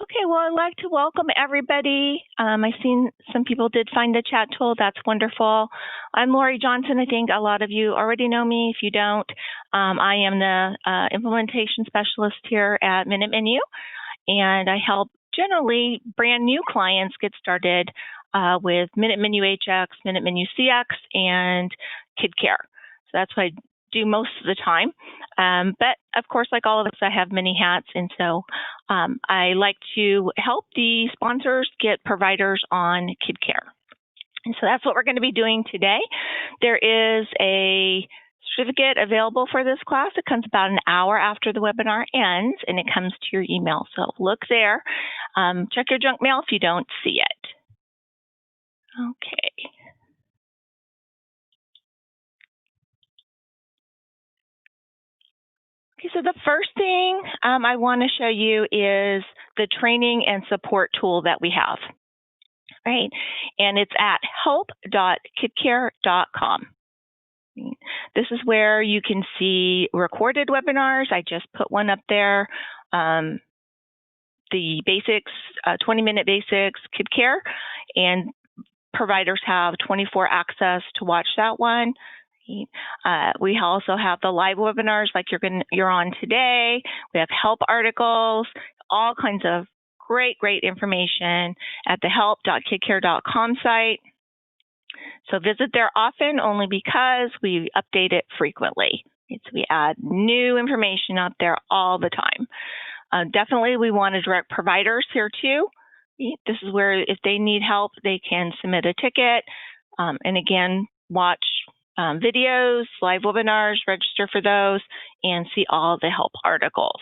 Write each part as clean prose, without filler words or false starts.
Okay, well, I'd like to welcome everybody. I've seen some people did find the chat tool. That's wonderful. I'm Lori Johnson. I think a lot of you already know me. If you don't, I am the implementation specialist here at Minute Menu, and I help generally brand new clients get started with Minute Menu HX, Minute Menu CX, and KidKare. So that's what I do most of the time. But of course, like all of us, I have many hats. And so I like to help the sponsors get providers on KidKare. And so that's what we're going to be doing today. There is a certificate available for this class. It comes about an hour after the webinar ends, and it comes to your email. So look there. Check your junk mail if you don't see it. Okay. Okay, so the first thing I want to show you is the training and support tool that we have, right? And it's at help.kidkare.com. This is where you can see recorded webinars. I just put one up there. The basics, 20-minute basics, KidKare, and providers have 24 access to watch that one. We also have the live webinars like you're on today. We have help articles, all kinds of great information at the help.kidkare.com site. So visit there often only because we update it frequently. So we add new information up there all the time. Definitely we want to direct providers here too. This is where if they need help, they can submit a ticket. And again, watch videos, live webinars, register for those, and see all the help articles.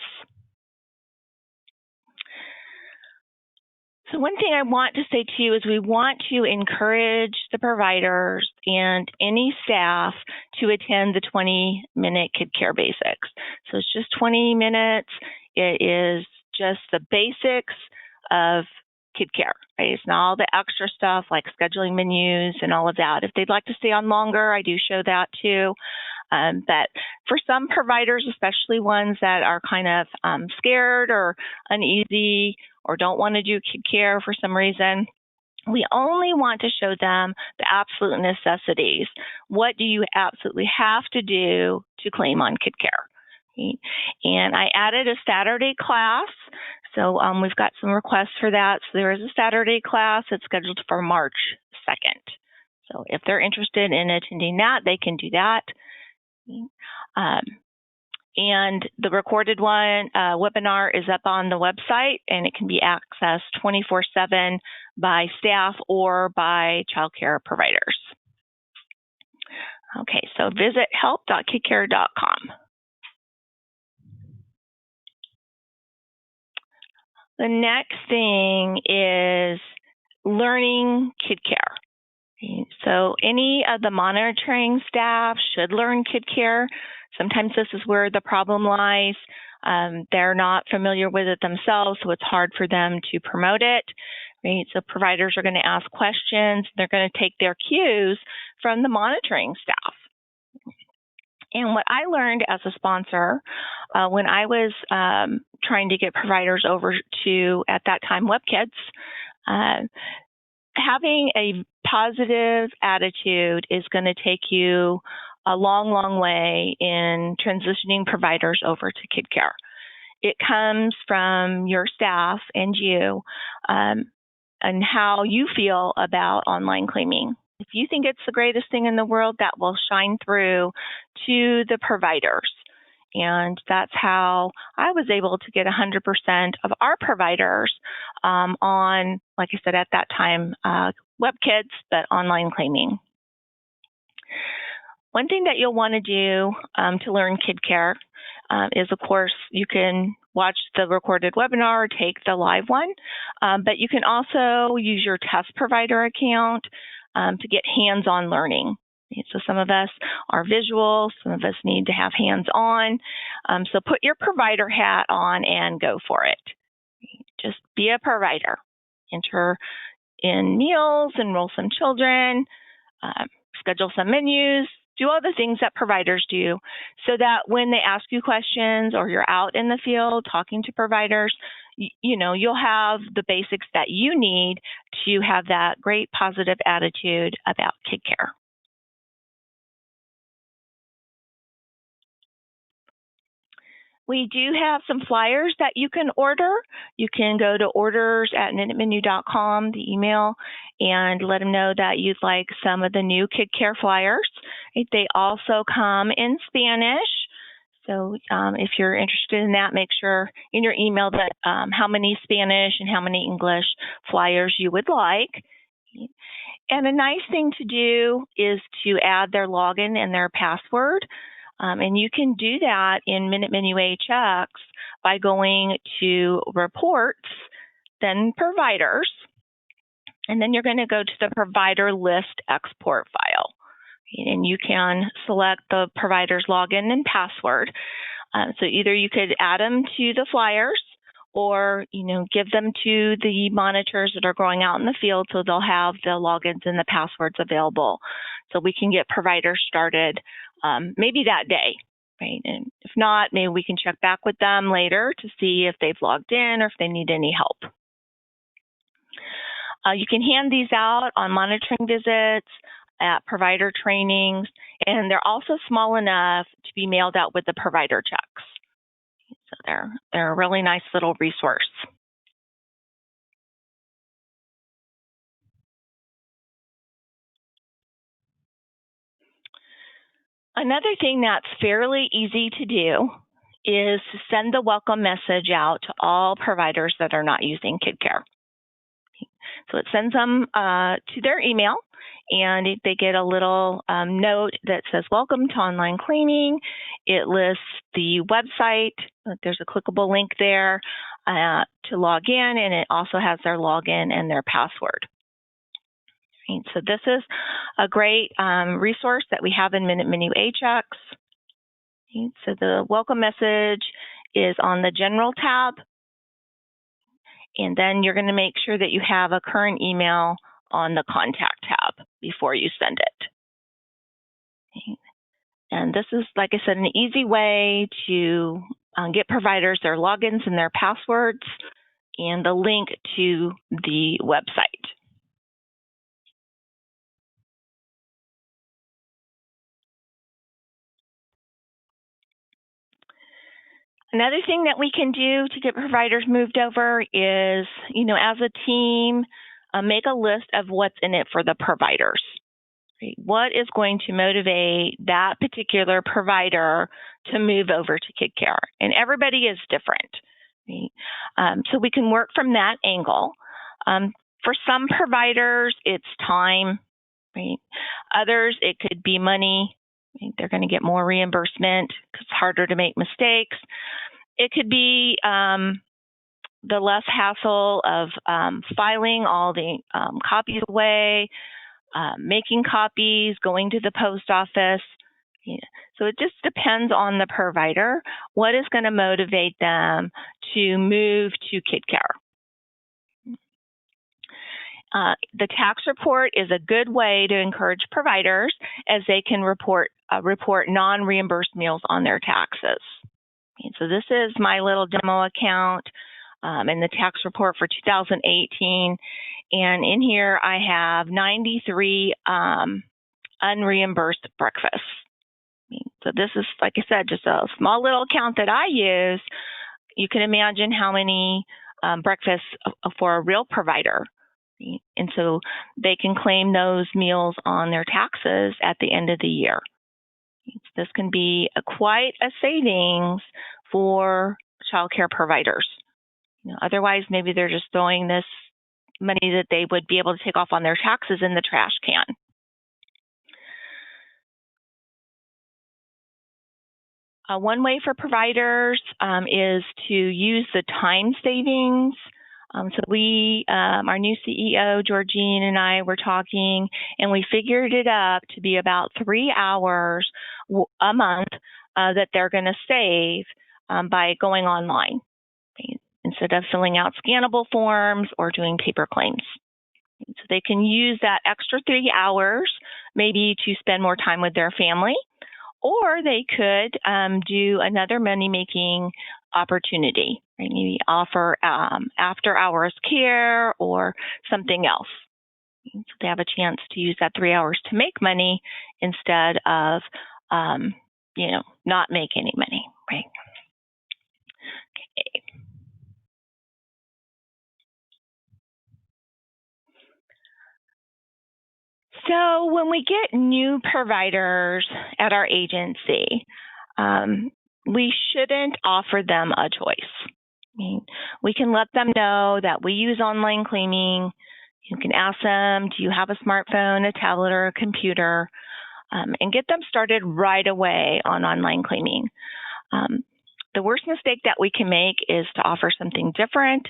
So one thing I want to say to you is we want to encourage the providers and any staff to attend the 20-minute KidKare basics. So it's just 20 minutes. It is just the basics of KidKare, right? It's not all the extra stuff like scheduling menus and all of that. If they'd like to stay on longer, I do show that too. But for some providers, especially ones that are kind of scared or uneasy or don't want to do KidKare for some reason, we only want to show them the absolute necessities. What do you absolutely have to do to claim on KidKare? And I added a Saturday class. So we've got some requests for that. So there is a Saturday class that's scheduled for March 2nd. So if they're interested in attending that, they can do that. And the recorded one webinar is up on the website, and it can be accessed 24/7 by staff or by child care providers. Okay, so visit help.kidkare.com. The next thing is learning KidKare. So any of the monitoring staff should learn KidKare. Sometimes this is where the problem lies. They're not familiar with it themselves, so it's hard for them to promote it. Right? So providers are going to ask questions. They're going to take their cues from the monitoring staff. And what I learned as a sponsor when I was trying to get providers over to, at that time, WebKids, having a positive attitude is going to take you a long way in transitioning providers over to KidKare. It comes from your staff and you and how you feel about online claiming. If you think it's the greatest thing in the world, that will shine through to the providers. And that's how I was able to get 100% of our providers on, like I said, at that time, WebKids, but online claiming. One thing that you'll want to do to learn KidKare is, of course, you can watch the recorded webinar or take the live one, but you can also use your test provider account to get hands-on learning. So some of us are visual, some of us need to have hands-on. So put your provider hat on and go for it. Just be a provider. Enter in meals, enroll some children, schedule some menus, do all the things that providers do, so that when they ask you questions or you're out in the field talking to providers, you'll have the basics that you need to have that great positive attitude about KidKare. We do have some flyers that you can order. You can go to orders@minutemenu.com, the email, and let them know that you'd like some of the new KidKare flyers. They also come in Spanish. So if you're interested in that, make sure in your email that how many Spanish and how many English flyers you would like. And a nice thing to do is to add their login and their password. And you can do that in Minute Menu HX by going to Reports, then Providers, and then you're going to go to the Provider List Export file. And you can select the provider's login and password. So either you could add them to the flyers, or give them to the monitors that are going out in the field, so they'll have the logins and the passwords available, so we can get providers started maybe that day, right? And if not, maybe we can check back with them later to see if they've logged in or if they need any help. You can hand these out on monitoring visits, at provider trainings, and they're also small enough to be mailed out with the provider checks. So they're a really nice little resource. Another thing that's fairly easy to do is to send the welcome message out to all providers that are not using KidKare. So it sends them to their email, and they get a little note that says, "Welcome to online cleaning." It lists the website. There's a clickable link there to log in, and it also has their login and their password. And so this is a great resource that we have in Minute Menu HX. And so the welcome message is on the General tab. And then you're going to make sure that you have a current email on the Contact tab before you send it. Okay. And this is, like I said, an easy way to get providers their logins and their passwords and the link to the website. Another thing that we can do to get providers moved over is, as a team, make a list of what's in it for the providers. Right? What is going to motivate that particular provider to move over to KidKare? And everybody is different. Right? So we can work from that angle. For some providers, it's time. Right? Others, it could be money. They're going to get more reimbursement because it's harder to make mistakes. It could be the less hassle of filing all the copies away, making copies, going to the post office. So it just depends on the provider, what is going to motivate them to move to KidKare. The tax report is a good way to encourage providers, as they can report non-reimbursed meals on their taxes. And so this is my little demo account and the tax report for 2018. And in here I have 93 unreimbursed breakfasts. So this is, like I said, just a small little account that I use. You can imagine how many breakfasts for a real provider. And so they can claim those meals on their taxes at the end of the year. This can be quite a savings for child care providers. Otherwise, maybe they're just throwing this money that they would be able to take off on their taxes in the trash can. One way for providers is to use the time savings. So we, our new CEO, Georgine, and I were talking, and we figured it up to be about 3 hours a month that they're going to save by going online, instead of filling out scannable forms or doing paper claims. So they can use that extra 3 hours maybe to spend more time with their family, or they could do another money-making opportunity, right? Maybe offer after-hours care or something else. So they have a chance to use that 3 hours to make money instead of, not make any money, right? Okay. So when we get new providers at our agency, we shouldn't offer them a choice. I mean, we can let them know that we use online claiming. You can ask them, do you have a smartphone, a tablet, or a computer? And get them started right away on online claiming. The worst mistake that we can make is to offer something different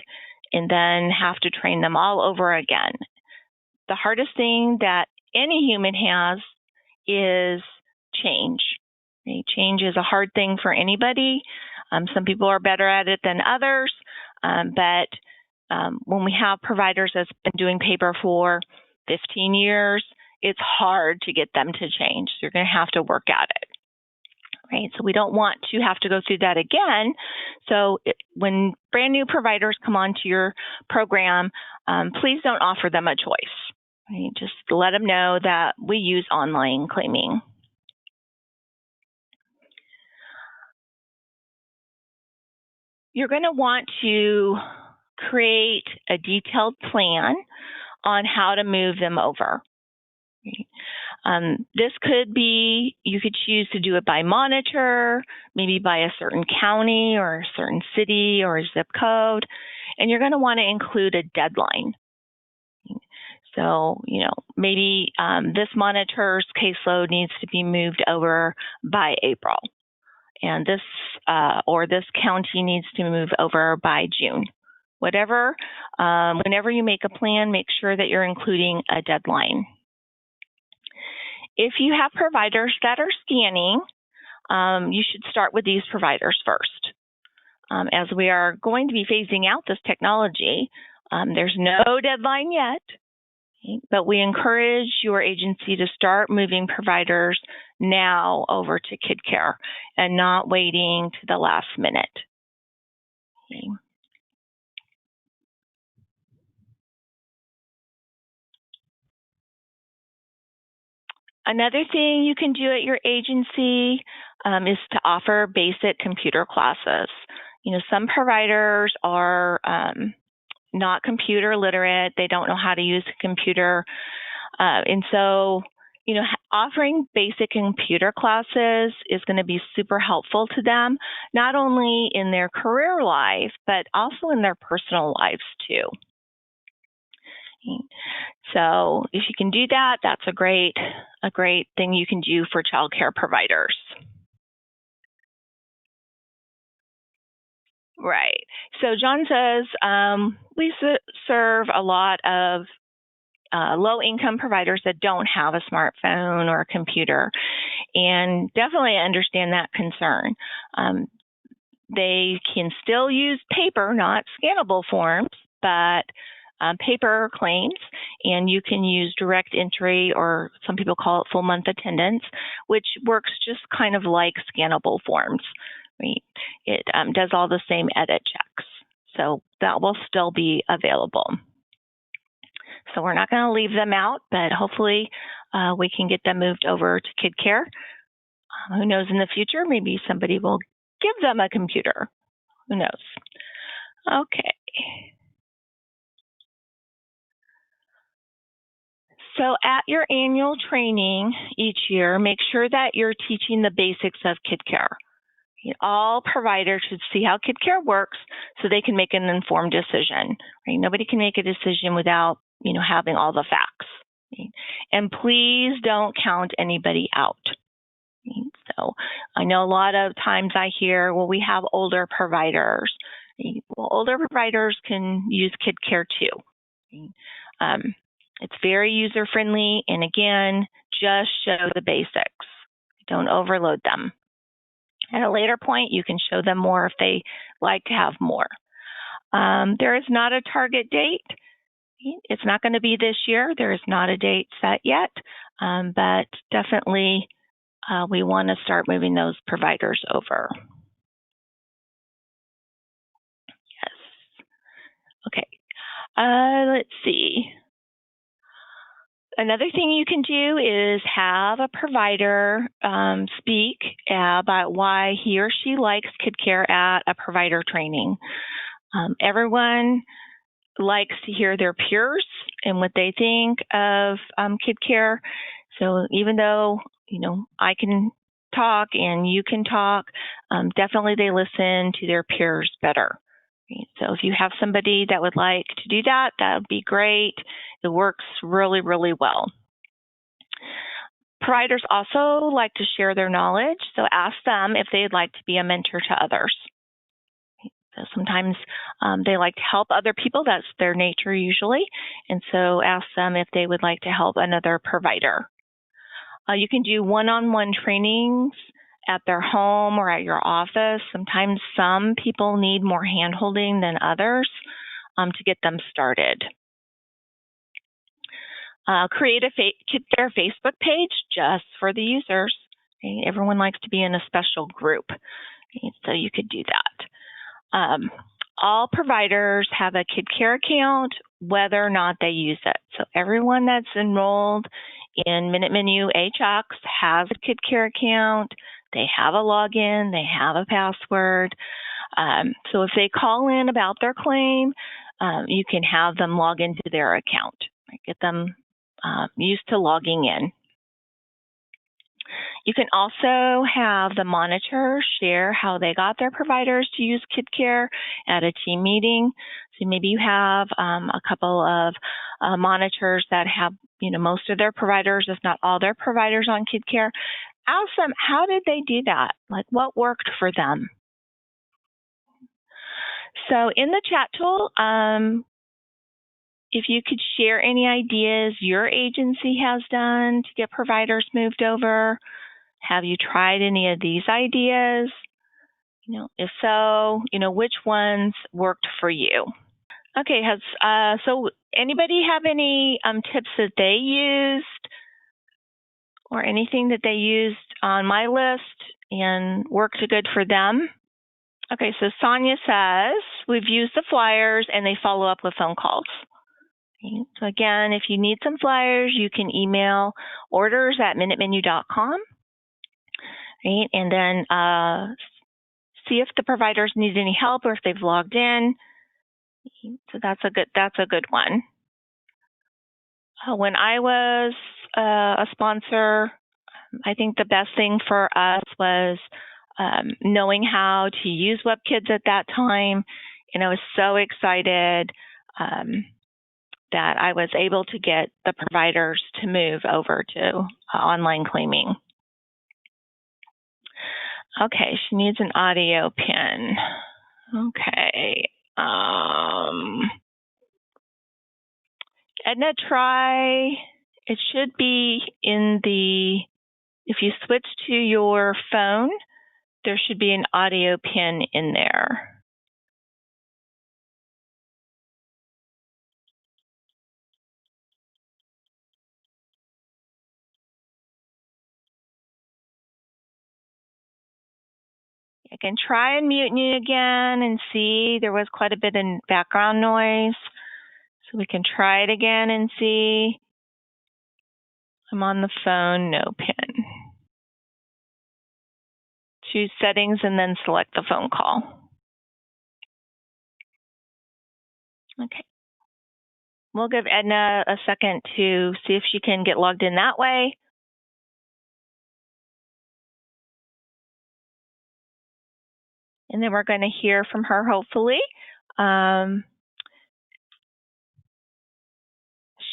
and then have to train them all over again. The hardest thing that any human has is change. Okay? Change is a hard thing for anybody. Some people are better at it than others, but when we have providers that's been doing paper for 15 years, it's hard to get them to change. So you're going to have to work at it. Right? So we don't want to have to go through that again. So when brand new providers come onto your program, please don't offer them a choice. Right? Just let them know that we use online claiming. You're going to want to create a detailed plan on how to move them over. This could be, you could choose to do it by monitor, maybe by a certain county or a certain city or a zip code, and you're going to want to include a deadline. So, maybe this monitor's caseload needs to be moved over by April, and this county needs to move over by June. Whatever, whenever you make a plan, make sure that you're including a deadline. If you have providers that are scanning, you should start with these providers first. As we are going to be phasing out this technology, there's no deadline yet, okay, but we encourage your agency to start moving providers now over to KidKare and not waiting to the last minute. Okay. Another thing you can do at your agency is to offer basic computer classes. Some providers are not computer literate. They don't know how to use a computer. And so, offering basic computer classes is going to be super helpful to them, not only in their career life, but also in their personal lives too. So if you can do that, that's a great thing you can do for child care providers. Right. So John says, we serve a lot of low-income providers that don't have a smartphone or a computer, and definitely understand that concern. They can still use paper, not scannable forms, but paper claims, and you can use direct entry, or some people call it full month attendance, which works just kind of like scannable forms. Right? It does all the same edit checks, so that will still be available. So we're not going to leave them out, but hopefully we can get them moved over to KidKare. Who knows, in the future, maybe somebody will give them a computer. Who knows? Okay. So at your annual training each year, make sure that you're teaching the basics of KidKare. All providers should see how KidKare works so they can make an informed decision. Right? Nobody can make a decision without having all the facts. Right? And please don't count anybody out. Right? So I know a lot of times I hear, well, we have older providers. Right? Well, older providers can use KidKare too. Right? It's very user-friendly, and again, just show the basics. Don't overload them. At a later point, you can show them more if they like to have more. There is not a target date. It's not going to be this year. There is not a date set yet, but definitely we want to start moving those providers over. Yes. Okay. Let's see. Another thing you can do is have a provider speak about why he or she likes KidKare at a provider training. Everyone likes to hear their peers and what they think of KidKare. So even though, I can talk and you can talk, definitely they listen to their peers better. So if you have somebody that would like to do that, that would be great. It works really, really well. Providers also like to share their knowledge, so ask them if they'd like to be a mentor to others. So sometimes they like to help other people. That's their nature usually. And so ask them if they would like to help another provider. You can do one-on-one trainings at their home or at your office. Sometimes some people need more hand-holding than others to get them started. Create a KidKare Facebook page just for the users. Okay? Everyone likes to be in a special group, okay? So you could do that. All providers have a KidKare account, whether or not they use it. So everyone that's enrolled in Minute Menu HX has a KidKare account. They have a login. They have a password. So if they call in about their claim, you can have them log into their account. Right? Get them used to logging in. You can also have the monitor share how they got their providers to use KidKare at a team meeting. So maybe you have a couple of monitors that have, most of their providers, if not all their providers on KidKare. Ask them, how did they do that? Like, what worked for them? So in the chat tool, if you could share any ideas your agency has done to get providers moved over. Have you tried any of these ideas? If so, which ones worked for you? Okay, so anybody have any tips that they used or anything that they used on my list and worked good for them? Okay, so Sonia says, we've used the flyers and they follow up with phone calls. Okay, so again, if you need some flyers, you can email orders@minutemenu.com. Right? And then see if the providers need any help or if they've logged in. So that's a good one. When I was a sponsor, I think the best thing for us was knowing how to use WebKids at that time. And I was so excited that I was able to get the providers to move over to online claiming. Okay, she needs an audio pin. Okay. Edna, try, it should be in if you switch to your phone, there should be an audio pin in there. I can try unmuting you again and see there was quite a bit of background noise. So we can try it again and see. I'm on the phone, no pin. Choose settings and then select the phone call. Okay. We'll give Edna a second to see if she can get logged in that way. And then we're going to hear from her, hopefully.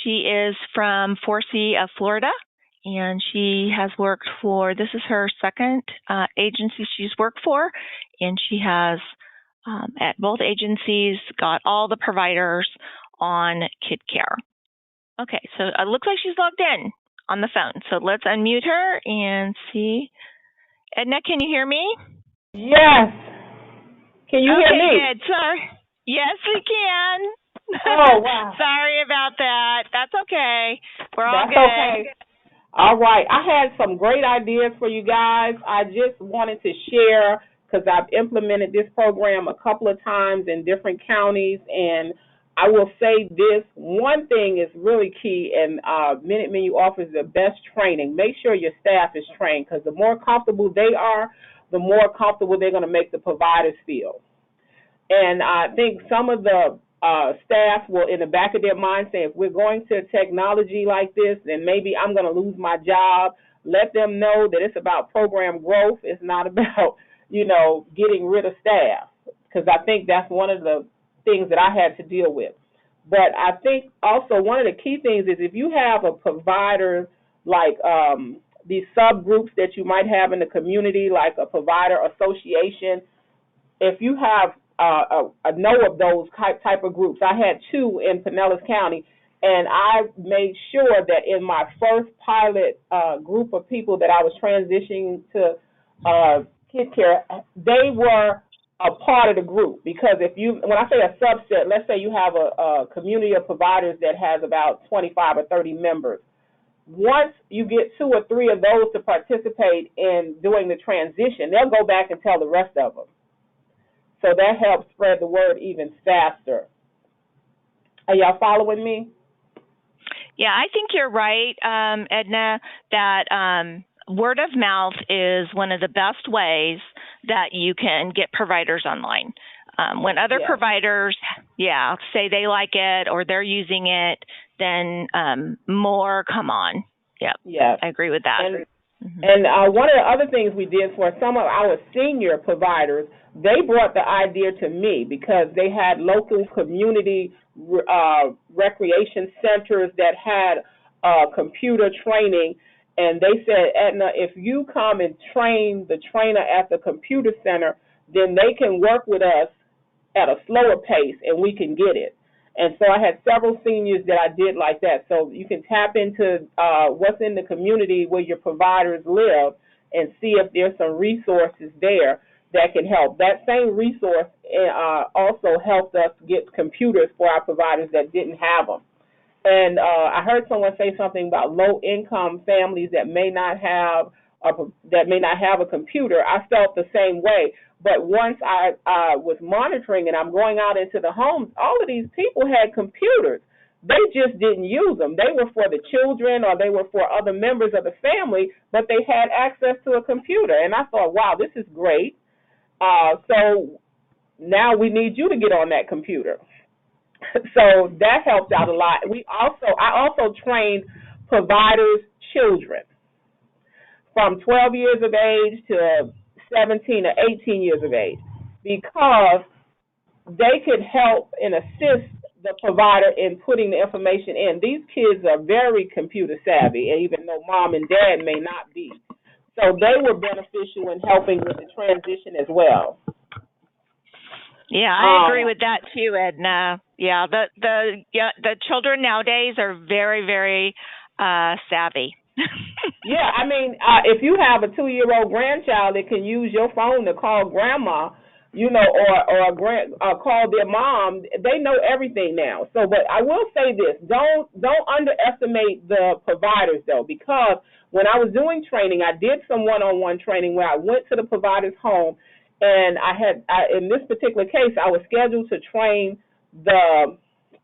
She is from 4C of Florida, and she has worked for, this is her second agency she's worked for, and she has, at both agencies, got all the providers on KidKare. Okay, so it looks like she's logged in on the phone. So let's unmute her and see. Edna, can you hear me? Yes. Can you hear me? Okay, good. Sorry. Yes, we can. Oh, wow. Sorry about that. That's okay. We're all That's good. okay. All right. I had some great ideas for you guys. I just wanted to share because I've implemented this program a couple of times in different counties. And I will say this one thing is really key, and Minute Menu offers the best training. Make sure your staff is trained because the more comfortable they are, the more comfortable they're going to make the providers feel. And I think some of the staff will, in the back of their mind, say, if we're going to technology like this, then maybe I'm going to lose my job. Let them know that it's about program growth. It's not about, getting rid of staff, because I think that's one of the things that I had to deal with. But I think also one of the key things is if you have a provider like these subgroups that you might have in the community, like a provider association, if you have a know of those type of groups, I had two in Pinellas County, and I made sure that in my first pilot group of people that I was transitioning to KidKare, they were a part of the group. Because when I say a subset, let's say you have a community of providers that has about 25 or 30 members. Once you get two or three of those to participate in doing the transition, they'll go back and tell the rest of them. So that helps spread the word even faster. Are y'all following me? Yeah, I think you're right, Edna, that word of mouth is one of the best ways that you can get providers online. When other providers, say they like it or they're using it, then more come on. Yep. Yes. I agree with that. And one of the other things we did for some of our senior providers, they brought the idea to me because they had local community recreation centers that had computer training. And they said, Edna, if you come and train the trainer at the computer center, then they can work with us at a slower pace and we can get it. And so I had several seniors that I did like that. So you can tap into what's in the community where your providers live and see if there's some resources there that can help. That same resource also helped us get computers for our providers that didn't have them. And I heard someone say something about low-income families that may not have a computer. I felt the same way. But once I was monitoring and I'm going out into the homes, all of these people had computers. They just didn't use them. They were for the children or they were for other members of the family, but they had access to a computer. And I thought, wow, this is great. So now we need you to get on that computer. So that helped out a lot. I also trained providers' children from 12 years of age to 17 or 18 years of age, because they could help and assist the provider in putting the information in. These kids are very computer savvy, even though mom and dad may not be. So they were beneficial in helping with the transition as well. Yeah, I agree with that too, Edna. Yeah, the children nowadays are very, very savvy. Yeah, I mean, if you have a 2-year-old grandchild that can use your phone to call grandma, or call their mom, they know everything now. So, but I will say this: don't underestimate the providers though, because when I was doing training, I did some one-on-one training where I went to the provider's home, and in this particular case, I was scheduled to train the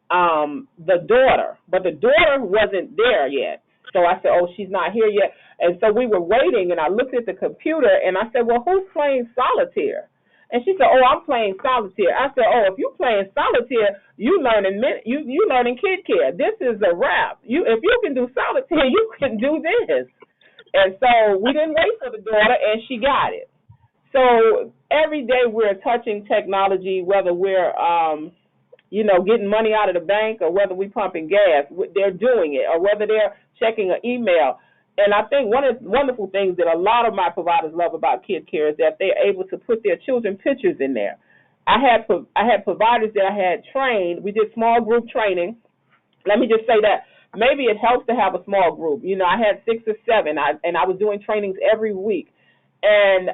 daughter, but the daughter wasn't there yet. So I said, oh, she's not here yet. And so we were waiting, and I looked at the computer, and I said, well, who's playing solitaire? And she said, oh, I'm playing solitaire. I said, oh, if you're playing solitaire, you learning KidKare. This is a wrap. If you can do solitaire, you can do this. And so we didn't wait for the daughter, and she got it. So every day we're touching technology, whether we're getting money out of the bank or whether we're pumping gas, they're doing it, or whether they're checking an email. And I think one of the wonderful things that a lot of my providers love about KidKare is that they're able to put their children pictures in there. I had providers that I had trained. We did small group training. Let me just say that maybe it helps to have a small group. I had 6 or 7, and I was doing trainings every week. And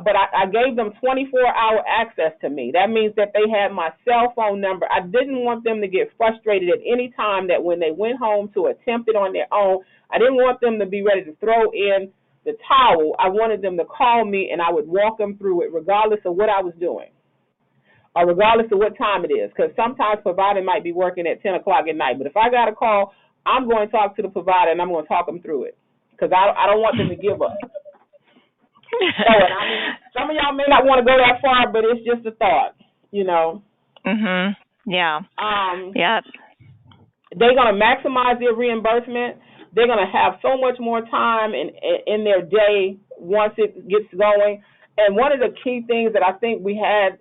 but I gave them 24-hour access to me. That means that they had my cell phone number. I didn't want them to get frustrated at any time that when they went home to attempt it on their own, I didn't want them to be ready to throw in the towel. I wanted them to call me, and I would walk them through it regardless of what I was doing or regardless of what time it is, because sometimes provider might be working at 10 o'clock at night. But if I got a call, I'm going to talk to the provider, and I'm going to talk them through it because I don't want them to give up. So, and I mean, some of y'all may not want to go that far, but it's just a thought, you know. Yeah. Yep. They're going to maximize their reimbursement. They're going to have so much more time in their day once it gets going. And one of the key things that I think we had,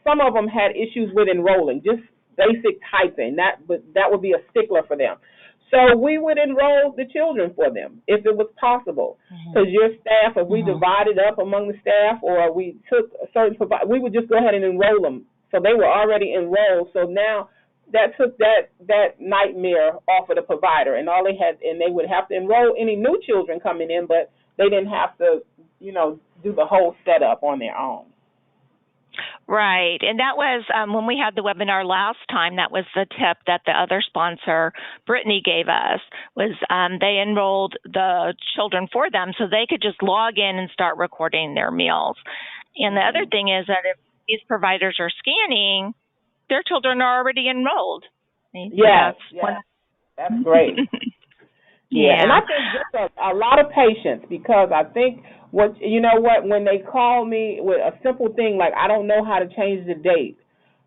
some of them had issues with enrolling, just basic typing. That would be a stickler for them. So we would enroll the children for them if it was possible. Because your staff, if we divided up among the staff or we took a certain provider, we would just go ahead and enroll them. So they were already enrolled. So now that took that nightmare off of the provider, and all they had, and they would have to enroll any new children coming in, but they didn't have to, you know, do the whole setup on their own. Right. And that was when we had the webinar last time, that was the tip that the other sponsor, Brittany, gave us, was they enrolled the children for them so they could just log in and start recording their meals. And the other thing is that if these providers are scanning, their children are already enrolled. Yes, that's great. Yeah, and I think just a lot of patience, because I think when they call me with a simple thing like, I don't know how to change the date.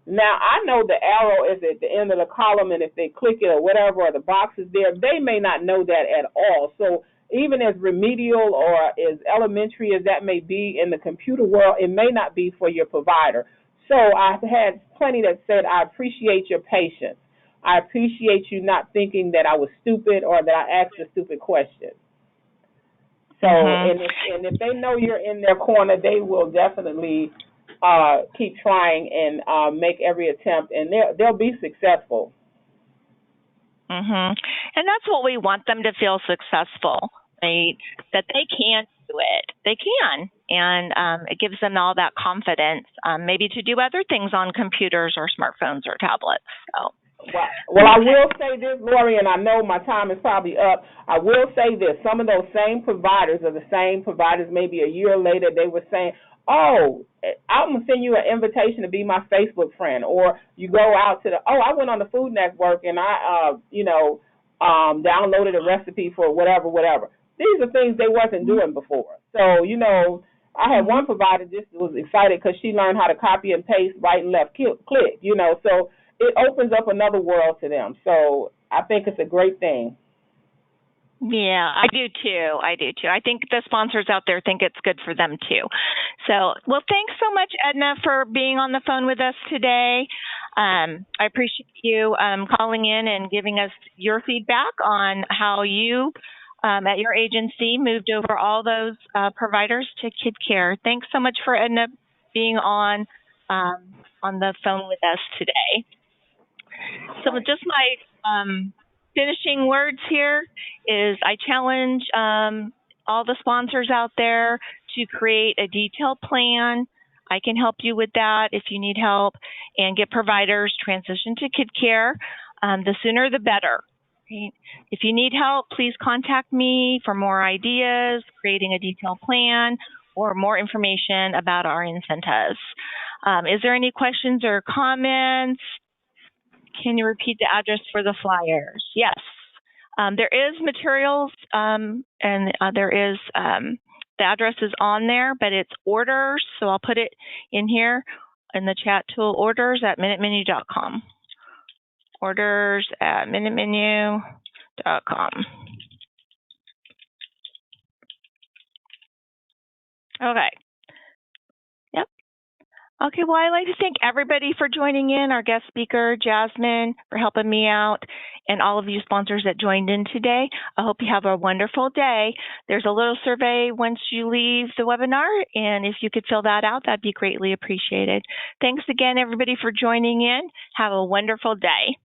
Now, I know the arrow is at the end of the column, and if they click it or whatever, or the box is there, they may not know that at all. So even as remedial or as elementary as that may be in the computer world, it may not be for your provider. So I've had plenty that said, I appreciate your patience. I appreciate you not thinking that I was stupid or that I asked a stupid question. So, and if they know you're in their corner, they will definitely keep trying and make every attempt, and they'll be successful. And that's what we want them to feel successful, right? That they can do it. They can. And it gives them all that confidence, maybe to do other things on computers or smartphones or tablets. So. Well, I will say this, Lori, and I know my time is probably up. I will say this. Some of those same providers are the same providers maybe a year later. They were saying, oh, I'm going to send you an invitation to be my Facebook friend. Or you go out to I went on the Food Network and I, downloaded a recipe for whatever. These are things they wasn't doing before. So, I had one provider just was excited because she learned how to copy and paste, right and left click, so it opens up another world to them. So I think it's a great thing. Yeah, I do too. I think the sponsors out there think it's good for them too. So, well, thanks so much, Edna, for being on the phone with us today. I appreciate you calling in and giving us your feedback on how you at your agency moved over all those providers to KidKare. Thanks so much for Edna being on the phone with us today. So just my finishing words here is I challenge all the sponsors out there to create a detailed plan. I can help you with that if you need help, and get providers transition to KidKare. The sooner the better. Right? If you need help, please contact me for more ideas, creating a detailed plan, or more information about our incentives. Is there any questions or comments? Can you repeat the address for the flyers? Yes. There is materials, and there is, the address is on there, but it's orders. So I'll put it in here in the chat tool, orders@minutemenu.com. Orders@minutemenu.com. Okay. Yep. Okay, well, I'd like to thank everybody for joining in, our guest speaker, Jasmine, for helping me out, and all of you sponsors that joined in today. I hope you have a wonderful day. There's a little survey once you leave the webinar, and if you could fill that out, that'd be greatly appreciated. Thanks again, everybody, for joining in. Have a wonderful day.